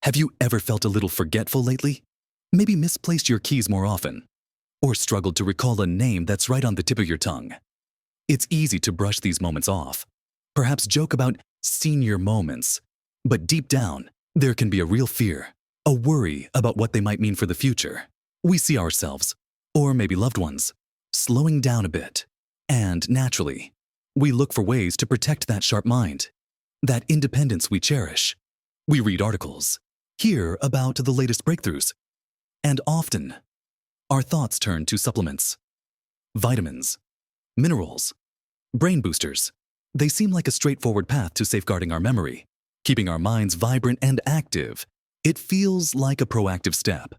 Have you ever felt a little forgetful lately? Maybe misplaced your keys more often? Or struggled to recall a name that's right on the tip of your tongue? It's easy to brush these moments off. Perhaps joke about senior moments. But deep down, there can be a real fear, a worry about what they might mean for the future. We see ourselves, or maybe loved ones, slowing down a bit. And naturally, we look for ways to protect that sharp mind, that independence we cherish. We read articles, hear about the latest breakthroughs, and often, our thoughts turn to supplements, vitamins, minerals, brain boosters. They seem like a straightforward path to safeguarding our memory, keeping our minds vibrant and active. It feels like a proactive step,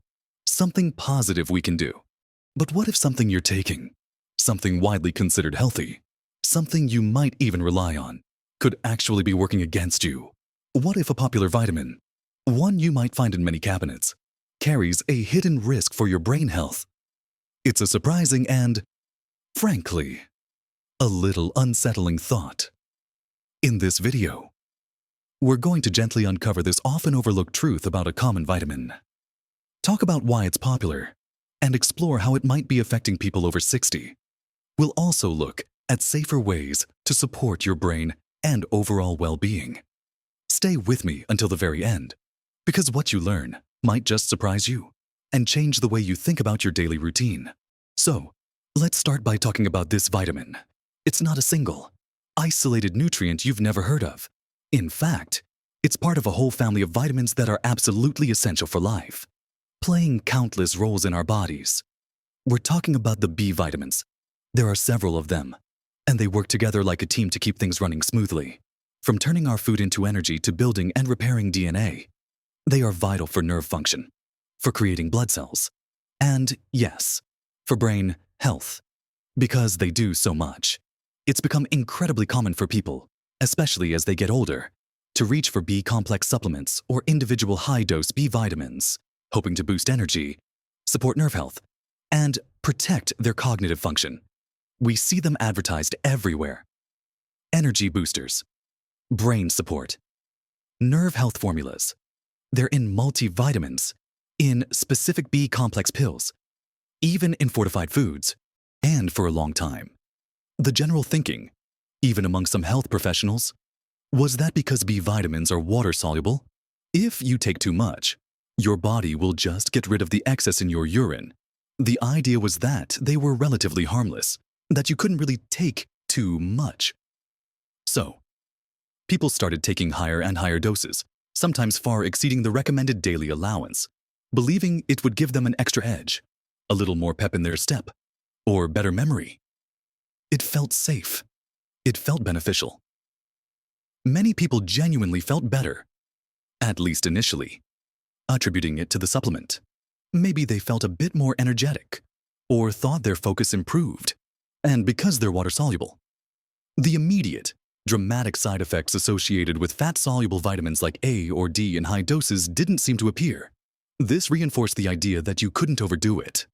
something positive we can do. But what if something you're taking, something widely considered healthy, something you might even rely on, could actually be working against you? What if a popular vitamin, one you might find in many cabinets, carries a hidden risk for your brain health? It's a surprising and, frankly, a little unsettling thought. In this video, we're going to gently uncover this often overlooked truth about a common vitamin, talk about why it's popular, and explore how it might be affecting people over 60. We'll also look at safer ways to support your brain and overall well-being. Stay with me until the very end, because what you learn might just surprise you and change the way you think about your daily routine. So, let's start by talking about this vitamin. It's not a single, isolated nutrient you've never heard of. In fact, it's part of a whole family of vitamins that are absolutely essential for life, playing countless roles in our bodies. We're talking about the B vitamins. There are several of them, and they work together like a team to keep things running smoothly. From turning our food into energy to building and repairing DNA, they are vital for nerve function, for creating blood cells, and yes, for brain health. Because they do so much, it's become incredibly common for people, especially as they get older, to reach for B-complex supplements or individual high-dose B vitamins, hoping to boost energy, support nerve health, and protect their cognitive function. We see them advertised everywhere. Energy boosters, brain support, nerve health formulas. They're in multivitamins, in specific B-complex pills, even in fortified foods, and for a long time. The general thinking, even among some health professionals, was that because B vitamins are water-soluble, if you take too much, your body will just get rid of the excess in your urine. The idea was that they were relatively harmless, that you couldn't really take too much. So, people started taking higher and higher doses, sometimes far exceeding the recommended daily allowance, believing it would give them an extra edge, a little more pep in their step, or better memory. It felt safe. It felt beneficial. Many people genuinely felt better, at least initially, attributing it to the supplement. Maybe they felt a bit more energetic, or thought their focus improved, and because they're water-soluble. The immediate, dramatic side effects associated with fat-soluble vitamins like A or D in high doses didn't seem to appear. This reinforced the idea that you couldn't overdo it.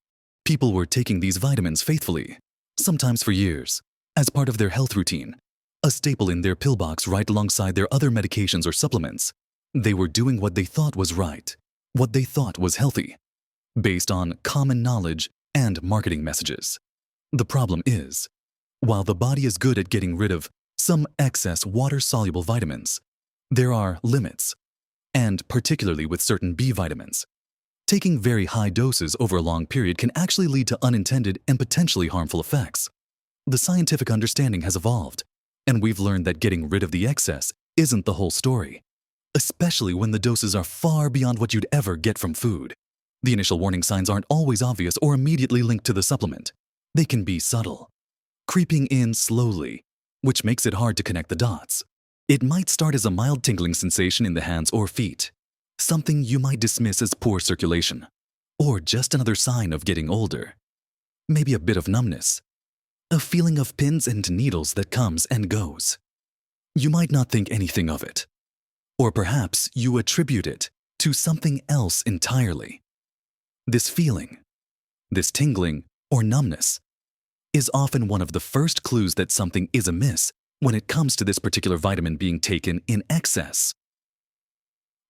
People were taking these vitamins faithfully, sometimes for years, as part of their health routine, a staple in their pill box right alongside their other medications or supplements. They were doing what they thought was right, what they thought was healthy, based on common knowledge and marketing messages. The problem is, while the body is good at getting rid of some excess water-soluble vitamins, there are limits, and particularly with certain B vitamins. Taking very high doses over a long period can actually lead to unintended and potentially harmful effects. The scientific understanding has evolved, and we've learned that getting rid of the excess isn't the whole story, especially when the doses are far beyond what you'd ever get from food. The initial warning signs aren't always obvious or immediately linked to the supplement. They can be subtle, creeping in slowly, which makes it hard to connect the dots. It might start as a mild tingling sensation in the hands or feet, something you might dismiss as poor circulation, or just another sign of getting older. Maybe a bit of numbness, a feeling of pins and needles that comes and goes. You might not think anything of it, or perhaps you attribute it to something else entirely. This feeling, this tingling or numbness, is often one of the first clues that something is amiss when it comes to this particular vitamin being taken in excess.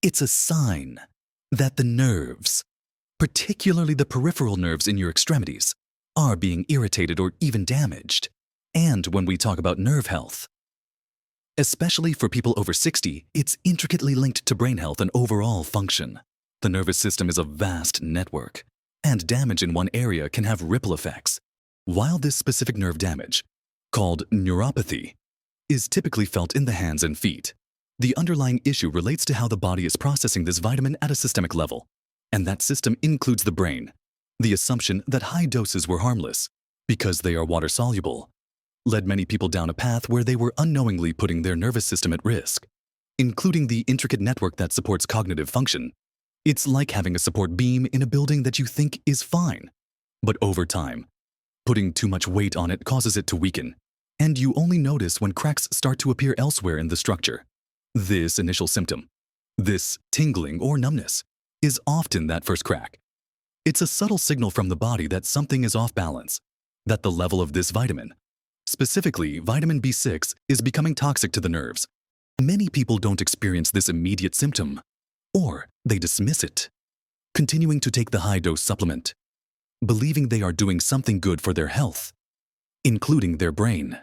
It's a sign that the nerves, particularly the peripheral nerves in your extremities, are being irritated or even damaged. And when we talk about nerve health, especially for people over 60, it's intricately linked to brain health and overall function. The nervous system is a vast network, and damage in one area can have ripple effects. While this specific nerve damage, called neuropathy, is typically felt in the hands and feet, the underlying issue relates to how the body is processing this vitamin at a systemic level, and that system includes the brain. The assumption that high doses were harmless, because they are water-soluble, led many people down a path where they were unknowingly putting their nervous system at risk, including the intricate network that supports cognitive function. It's like having a support beam in a building that you think is fine, but over time, putting too much weight on it causes it to weaken, and you only notice when cracks start to appear elsewhere in the structure. This initial symptom, this tingling or numbness, is often that first crack. It's a subtle signal from the body that something is off balance, that the level of this vitamin, specifically vitamin B6, is becoming toxic to the nerves. Many people don't experience this immediate symptom, or they dismiss it, continuing to take the high-dose supplement, believing they are doing something good for their health, including their brain.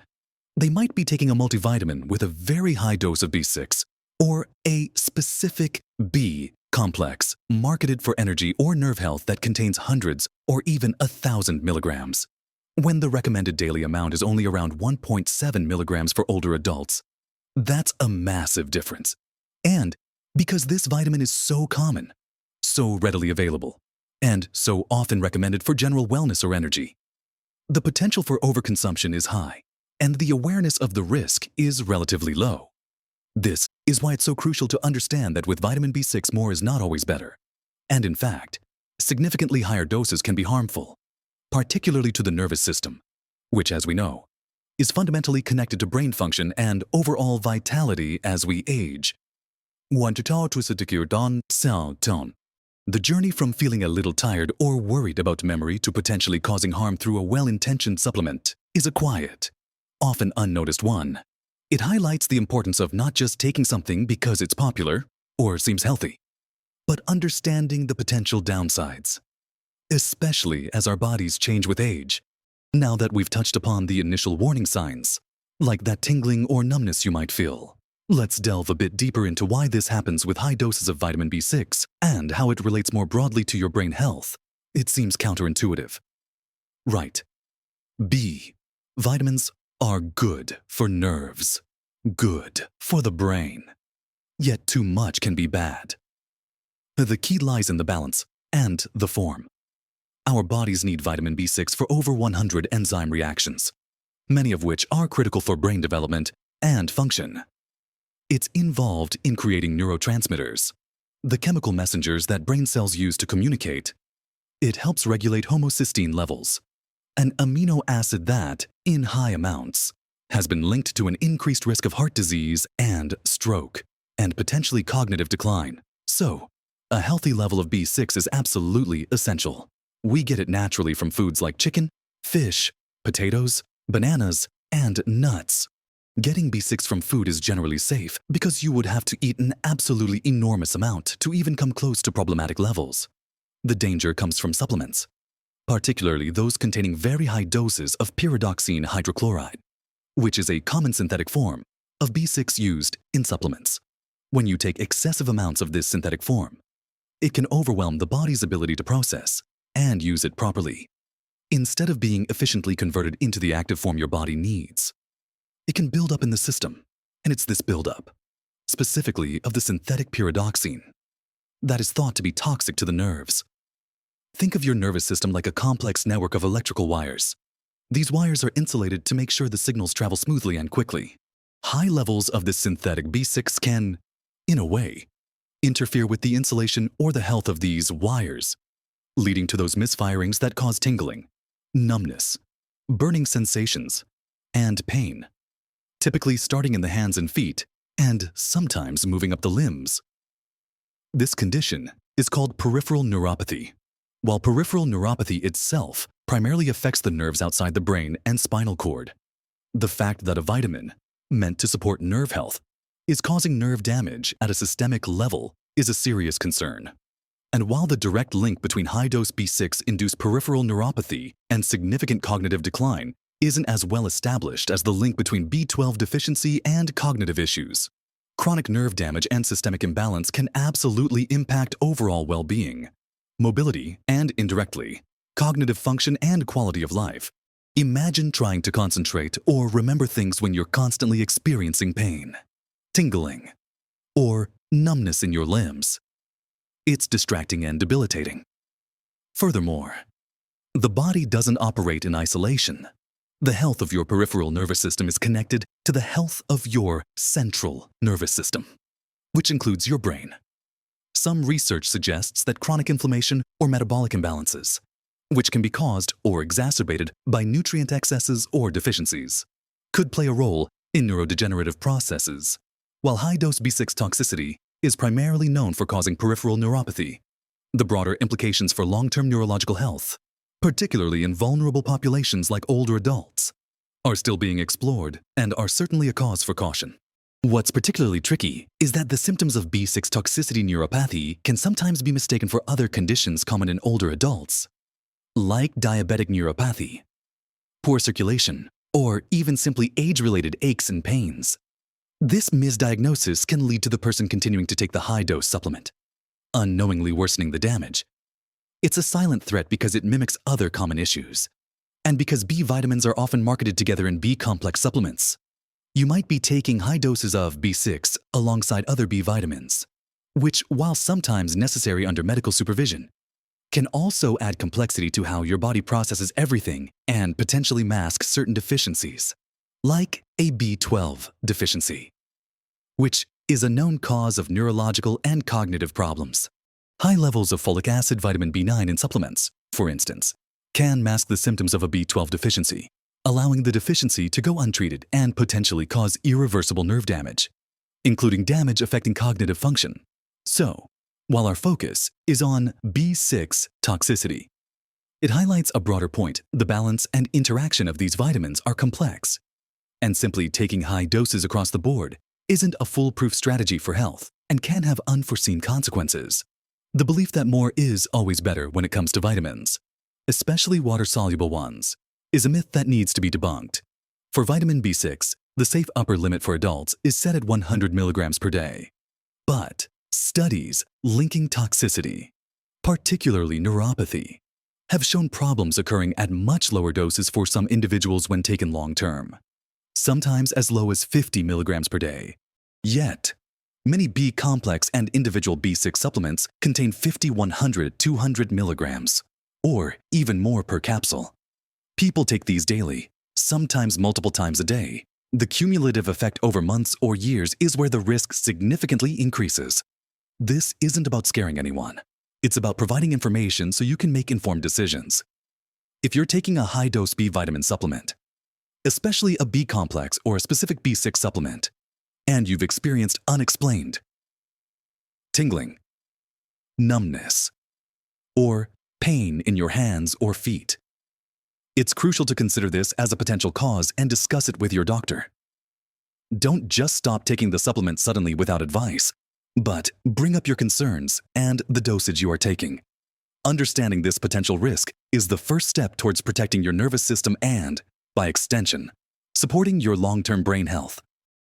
They might be taking a multivitamin with a very high dose of B6, or a specific B complex marketed for energy or nerve health that contains hundreds or even 1,000 milligrams, when the recommended daily amount is only around 1.7 milligrams for older adults. That's a massive difference. And because this vitamin is so common, so readily available, and so often recommended for general wellness or energy, the potential for overconsumption is high, and the awareness of the risk is relatively low. This is why it's so crucial to understand that with vitamin B6 more is not always better. And in fact, significantly higher doses can be harmful, particularly to the nervous system, which, as we know, is fundamentally connected to brain function and overall vitality as we age. The journey from feeling a little tired or worried about memory to potentially causing harm through a well-intentioned supplement is a quiet, often unnoticed one. It highlights the importance of not just taking something because it's popular or seems healthy, but understanding the potential downsides, especially as our bodies change with age. Now that we've touched upon the initial warning signs, like that tingling or numbness you might feel, let's delve a bit deeper into why this happens with high doses of vitamin B6 and how it relates more broadly to your brain health. It seems counterintuitive. Right. B. Vitamins are good for nerves, good for the brain. Yet too much can be bad. The key lies in the balance and the form. Our bodies need vitamin B6 for over 100 enzyme reactions, many of which are critical for brain development and function. It's involved in creating neurotransmitters, the chemical messengers that brain cells use to communicate. It helps regulate homocysteine levels, an amino acid that, in high amounts, has been linked to an increased risk of heart disease and stroke, and potentially cognitive decline. So, a healthy level of B6 is absolutely essential. We get it naturally from foods like chicken, fish, potatoes, bananas, and nuts. Getting B6 from food is generally safe because you would have to eat an absolutely enormous amount to even come close to problematic levels. The danger comes from supplements, particularly those containing very high doses of pyridoxine hydrochloride, which is a common synthetic form of B6 used in supplements. When you take excessive amounts of this synthetic form, it can overwhelm the body's ability to process and use it properly, instead of being efficiently converted into the active form your body needs. It can build up in the system, and it's this buildup, specifically of the synthetic pyridoxine, that is thought to be toxic to the nerves. Think of your nervous system like a complex network of electrical wires. These wires are insulated to make sure the signals travel smoothly and quickly. High levels of this synthetic B6 can, in a way, interfere with the insulation or the health of these wires, leading to those misfirings that cause tingling, numbness, burning sensations, and pain, typically starting in the hands and feet, and sometimes moving up the limbs. This condition is called peripheral neuropathy. While peripheral neuropathy itself primarily affects the nerves outside the brain and spinal cord, the fact that a vitamin, meant to support nerve health, is causing nerve damage at a systemic level is a serious concern. And while the direct link between high-dose B6-induced peripheral neuropathy and significant cognitive decline isn't as well established as the link between B12 deficiency and cognitive issues, chronic nerve damage and systemic imbalance can absolutely impact overall well-being, mobility, and indirectly, cognitive function and quality of life. Imagine trying to concentrate or remember things when you're constantly experiencing pain, tingling, or numbness in your limbs. It's distracting and debilitating. Furthermore, the body doesn't operate in isolation. The health of your peripheral nervous system is connected to the health of your central nervous system, which includes your brain. Some research suggests that chronic inflammation or metabolic imbalances, which can be caused or exacerbated by nutrient excesses or deficiencies, could play a role in neurodegenerative processes. While high-dose B6 toxicity is primarily known for causing peripheral neuropathy, the broader implications for long-term neurological health, particularly in vulnerable populations like older adults, are still being explored and are certainly a cause for caution. What's particularly tricky is that the symptoms of B6 toxicity neuropathy can sometimes be mistaken for other conditions common in older adults, like diabetic neuropathy, poor circulation, or even simply age-related aches and pains. This misdiagnosis can lead to the person continuing to take the high-dose supplement, unknowingly worsening the damage. It's a silent threat because it mimics other common issues, and because B vitamins are often marketed together in B-complex supplements. You might be taking high doses of B6 alongside other B vitamins, which, while sometimes necessary under medical supervision, can also add complexity to how your body processes everything and potentially mask certain deficiencies, like a B12 deficiency, which is a known cause of neurological and cognitive problems. High levels of folic acid, vitamin B9 in supplements, for instance, can mask the symptoms of a B12 deficiency, allowing the deficiency to go untreated and potentially cause irreversible nerve damage, including damage affecting cognitive function. So, while our focus is on B6 toxicity, it highlights a broader point: the balance and interaction of these vitamins are complex, and simply taking high doses across the board isn't a foolproof strategy for health and can have unforeseen consequences. The belief that more is always better when it comes to vitamins, especially water-soluble ones, is a myth that needs to be debunked. For vitamin B6, the safe upper limit for adults is set at 100 milligrams per day. But studies linking toxicity, particularly neuropathy, have shown problems occurring at much lower doses for some individuals when taken long-term, sometimes as low as 50 milligrams per day. Yet, many B-complex and individual B6 supplements contain 50, 100, 200 milligrams, or even more per capsule. People take these daily, sometimes multiple times a day. The cumulative effect over months or years is where the risk significantly increases. This isn't about scaring anyone. It's about providing information so you can make informed decisions. If you're taking a high-dose B vitamin supplement, especially a B-complex or a specific B6 supplement, and you've experienced unexplained tingling, numbness, or pain in your hands or feet, it's crucial to consider this as a potential cause and discuss it with your doctor. Don't just stop taking the supplement suddenly without advice, but bring up your concerns and the dosage you are taking. Understanding this potential risk is the first step towards protecting your nervous system and, by extension, supporting your long-term brain health.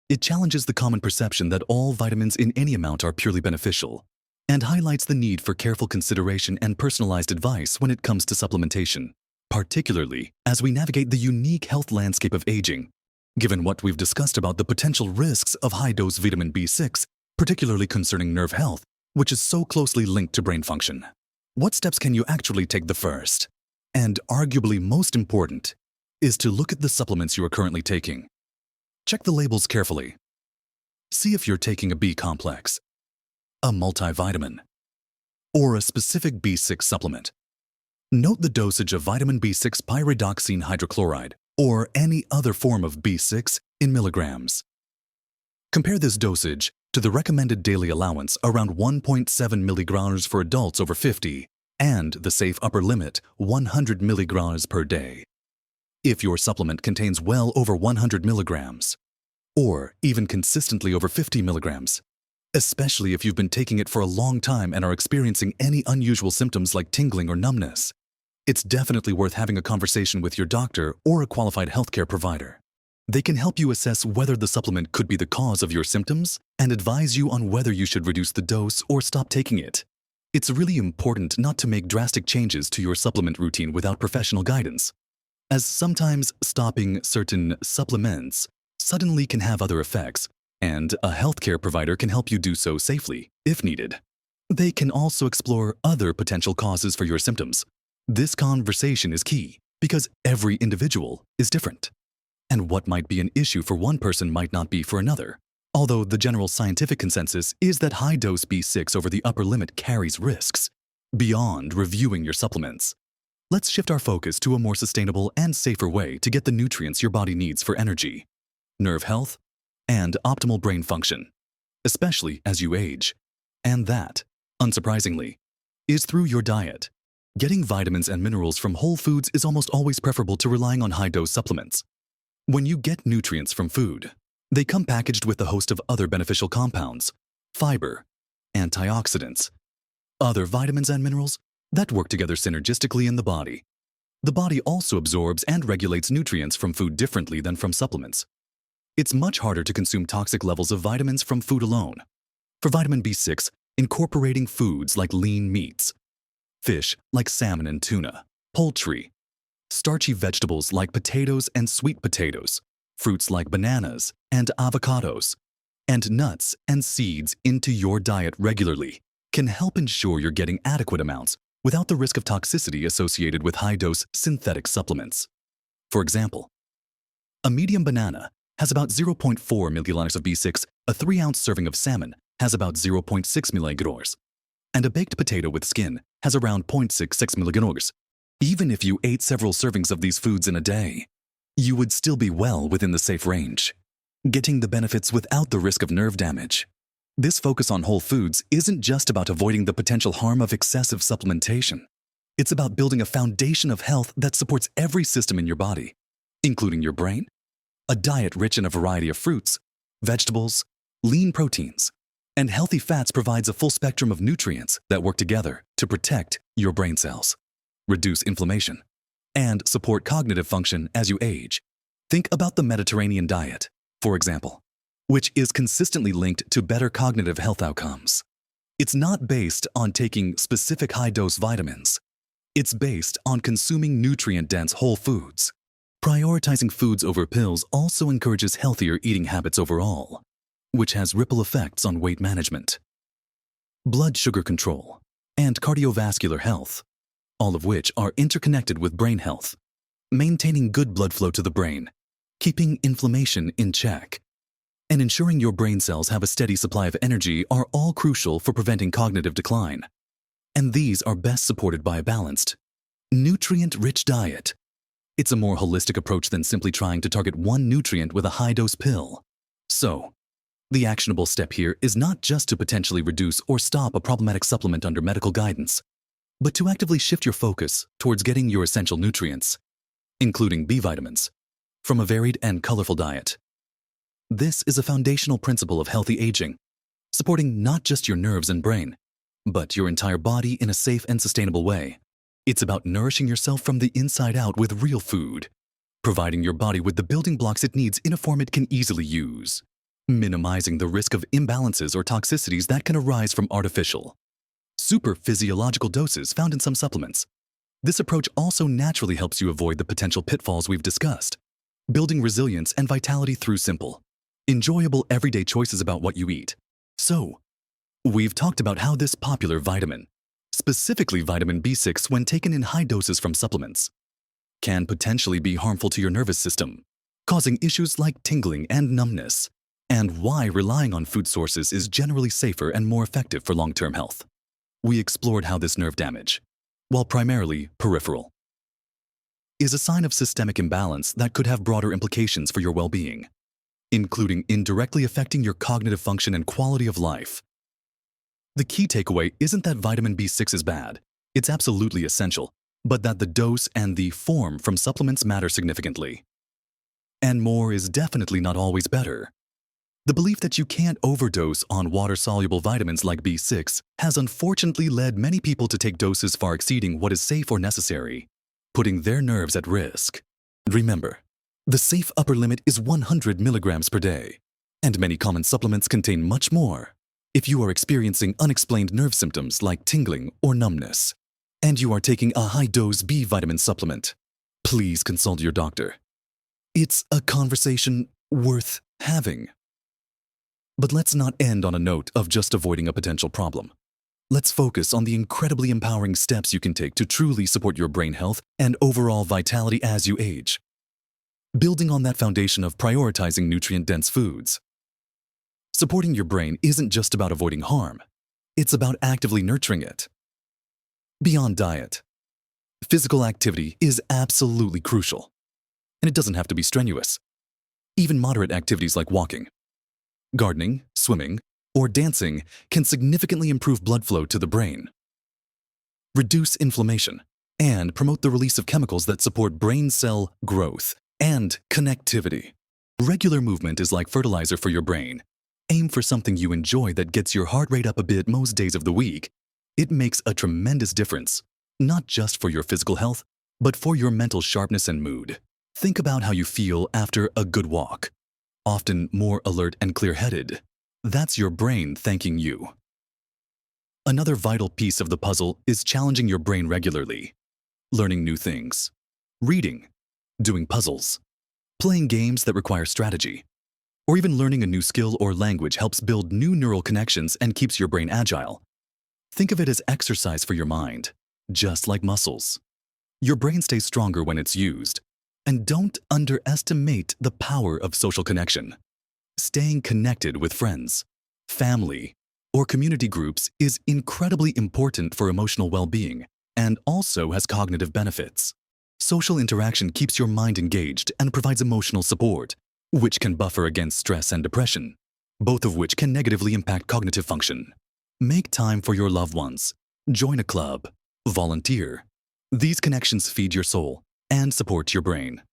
It challenges the common perception that all vitamins in any amount are purely beneficial, and highlights the need for careful consideration and personalized advice when it comes to supplementation, particularly as we navigate the unique health landscape of aging. Given what we've discussed about the potential risks of high-dose vitamin B6, particularly concerning nerve health, which is so closely linked to brain function, what steps can you actually take? The first, and arguably most important, is to look at the supplements you are currently taking. Check the labels carefully. See if you're taking a B-complex, a multivitamin, or a specific B6 supplement. Note the dosage of vitamin B6 pyridoxine hydrochloride or any other form of B6 in milligrams. Compare this dosage to the recommended daily allowance around 1.7 milligrams for adults over 50 and the safe upper limit 100 milligrams per day. If your supplement contains well over 100 milligrams, or even consistently over 50 milligrams, especially if you've been taking it for a long time and are experiencing any unusual symptoms like tingling or numbness. It's definitely worth having a conversation with your doctor or a qualified healthcare provider. They can help you assess whether the supplement could be the cause of your symptoms and advise you on whether you should reduce the dose or stop taking it. It's really important not to make drastic changes to your supplement routine without professional guidance, as sometimes stopping certain supplements suddenly can have other effects, and a healthcare provider can help you do so safely, if needed. They can also explore other potential causes for your symptoms. This conversation is key because every individual is different, and what might be an issue for one person might not be for another. Although the general scientific consensus is that high-dose B6 over the upper limit carries risks beyond reviewing your supplements. Let's shift our focus to a more sustainable and safer way to get the nutrients your body needs for energy, nerve health, and optimal brain function, especially as you age. And that, unsurprisingly, is through your diet. Getting vitamins and minerals from whole foods is almost always preferable to relying on high-dose supplements. When you get nutrients from food, they come packaged with a host of other beneficial compounds, fiber, antioxidants, other vitamins and minerals that work together synergistically in the body. The body also absorbs and regulates nutrients from food differently than from supplements. It's much harder to consume toxic levels of vitamins from food alone. For vitamin B6, incorporating foods like lean meats, fish like salmon and tuna, poultry, starchy vegetables like potatoes and sweet potatoes, fruits like bananas and avocados, and nuts and seeds into your diet regularly can help ensure you're getting adequate amounts without the risk of toxicity associated with high-dose synthetic supplements. For example, a medium banana has about 0.4 mg of B6, a 3-ounce serving of salmon has about 0.6 mg, and a baked potato with skin has around 0.66 mg. Even if you ate several servings of these foods in a day, you would still be well within the safe range, getting the benefits without the risk of nerve damage. This focus on whole foods isn't just about avoiding the potential harm of excessive supplementation. It's about building a foundation of health that supports every system in your body, including your brain. A diet rich in a variety of fruits, vegetables, lean proteins, and healthy fats provides a full spectrum of nutrients that work together to protect your brain cells, reduce inflammation, and support cognitive function as you age. Think about the Mediterranean diet, for example, which is consistently linked to better cognitive health outcomes. It's not based on taking specific high-dose vitamins. It's based on consuming nutrient-dense whole foods. Prioritizing foods over pills also encourages healthier eating habits overall, which has ripple effects on weight management, blood sugar control, and cardiovascular health, all of which are interconnected with brain health. Maintaining good blood flow to the brain, keeping inflammation in check, and ensuring your brain cells have a steady supply of energy are all crucial for preventing cognitive decline. And these are best supported by a balanced, nutrient-rich diet. It's a more holistic approach than simply trying to target one nutrient with a high-dose pill. So, the actionable step here is not just to potentially reduce or stop a problematic supplement under medical guidance, but to actively shift your focus towards getting your essential nutrients, including B vitamins, from a varied and colorful diet. This is a foundational principle of healthy aging, supporting not just your nerves and brain, but your entire body in a safe and sustainable way. It's about nourishing yourself from the inside out with real food, providing your body with the building blocks it needs in a form it can easily use, minimizing the risk of imbalances or toxicities that can arise from artificial, super physiological doses found in some supplements. This approach also naturally helps you avoid the potential pitfalls we've discussed, building resilience and vitality through simple, enjoyable everyday choices about what you eat. So, we've talked about how this popular vitamin, specifically vitamin B6 when taken in high doses from supplements, can potentially be harmful to your nervous system, causing issues like tingling and numbness, and why relying on food sources is generally safer and more effective for long-term health. We explored how this nerve damage, while primarily peripheral, is a sign of systemic imbalance that could have broader implications for your well-being, including indirectly affecting your cognitive function and quality of life. The key takeaway isn't that vitamin B6 is bad, it's absolutely essential, but that the dose and the form from supplements matter significantly. And more is definitely not always better. The belief that you can't overdose on water-soluble vitamins like B6 has unfortunately led many people to take doses far exceeding what is safe or necessary, putting their nerves at risk. Remember, the safe upper limit is 100 milligrams per day, and many common supplements contain much more. If you are experiencing unexplained nerve symptoms like tingling or numbness, and you are taking a high-dose B vitamin supplement, please consult your doctor. It's a conversation worth having. But let's not end on a note of just avoiding a potential problem. Let's focus on the incredibly empowering steps you can take to truly support your brain health and overall vitality as you age. Building on that foundation of prioritizing nutrient-dense foods. Supporting your brain isn't just about avoiding harm. It's about actively nurturing it. Beyond diet, physical activity is absolutely crucial. And it doesn't have to be strenuous. Even moderate activities like walking, gardening, swimming, or dancing can significantly improve blood flow to the brain, reduce inflammation, and promote the release of chemicals that support brain cell growth and connectivity. Regular movement is like fertilizer for your brain. Aim for something you enjoy that gets your heart rate up a bit most days of the week. It makes a tremendous difference, not just for your physical health, but for your mental sharpness and mood. Think about how you feel after a good walk. Often more alert and clear-headed. That's your brain thanking you. Another vital piece of the puzzle is challenging your brain regularly. Learning new things, reading, doing puzzles, playing games that require strategy, or even learning a new skill or language helps build new neural connections and keeps your brain agile. Think of it as exercise for your mind, just like muscles. Your brain stays stronger when it's used. And don't underestimate the power of social connection. Staying connected with friends, family, or community groups is incredibly important for emotional well-being and also has cognitive benefits. Social interaction keeps your mind engaged and provides emotional support, which can buffer against stress and depression, both of which can negatively impact cognitive function. Make time for your loved ones. Join a club. Volunteer. These connections feed your soul and support your brain.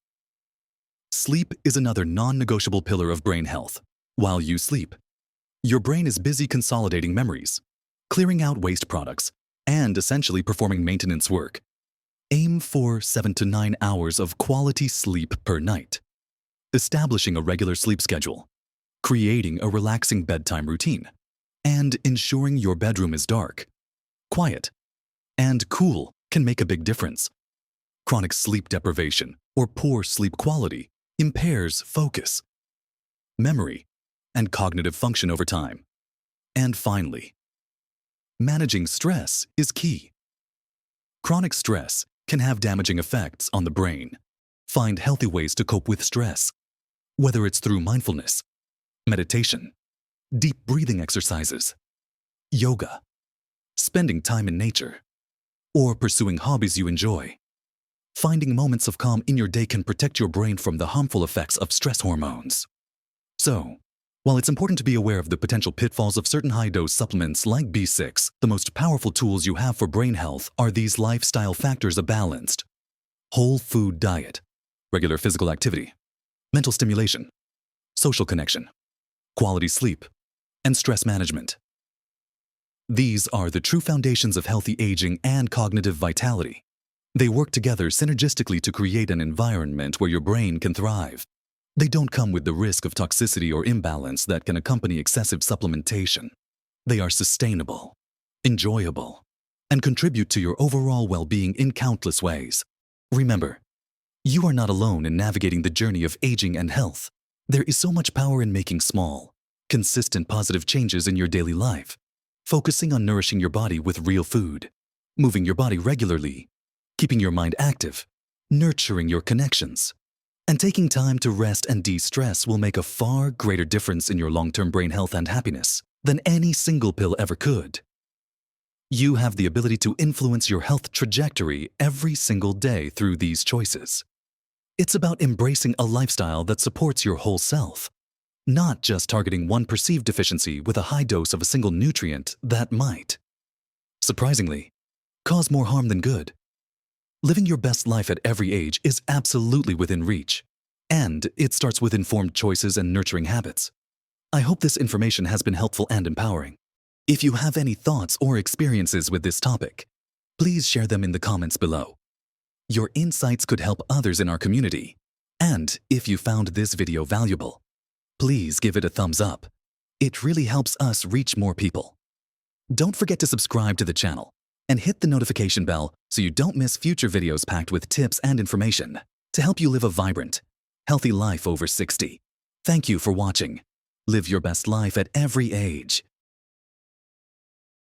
Sleep is another non-negotiable pillar of brain health. While you sleep, your brain is busy consolidating memories, clearing out waste products, and essentially performing maintenance work. Aim for 7 to 9 hours of quality sleep per night. Establishing a regular sleep schedule, creating a relaxing bedtime routine, and ensuring your bedroom is dark, quiet, and cool can make a big difference. Chronic sleep deprivation or poor sleep quality impairs focus, memory, and cognitive function over time. And finally, managing stress is key. Chronic stress can have damaging effects on the brain. Find healthy ways to cope with stress, whether it's through mindfulness, meditation, deep breathing exercises, yoga, spending time in nature, or pursuing hobbies you enjoy. Finding moments of calm in your day can protect your brain from the harmful effects of stress hormones. So, while it's important to be aware of the potential pitfalls of certain high-dose supplements like B6, the most powerful tools you have for brain health are these lifestyle factors: a balanced, whole food diet, regular physical activity, mental stimulation, social connection, quality sleep, and stress management. These are the true foundations of healthy aging and cognitive vitality. They work together synergistically to create an environment where your brain can thrive. They don't come with the risk of toxicity or imbalance that can accompany excessive supplementation. They are sustainable, enjoyable, and contribute to your overall well-being in countless ways. Remember, you are not alone in navigating the journey of aging and health. There is so much power in making small, consistent positive changes in your daily life. Focusing on nourishing your body with real food, moving your body regularly, keeping your mind active, nurturing your connections, and taking time to rest and de-stress will make a far greater difference in your long-term brain health and happiness than any single pill ever could. You have the ability to influence your health trajectory every single day through these choices. It's about embracing a lifestyle that supports your whole self, not just targeting one perceived deficiency with a high dose of a single nutrient that might, surprisingly, cause more harm than good. Living your best life at every age is absolutely within reach, and it starts with informed choices and nurturing habits. I hope this information has been helpful and empowering. If you have any thoughts or experiences with this topic, please share them in the comments below. Your insights could help others in our community. And if you found this video valuable, please give it a thumbs up. It really helps us reach more people. Don't forget to subscribe to the channel and hit the notification bell so you don't miss future videos packed with tips and information to help you live a vibrant, healthy life over 60. Thank you for watching. Live your best life at every age.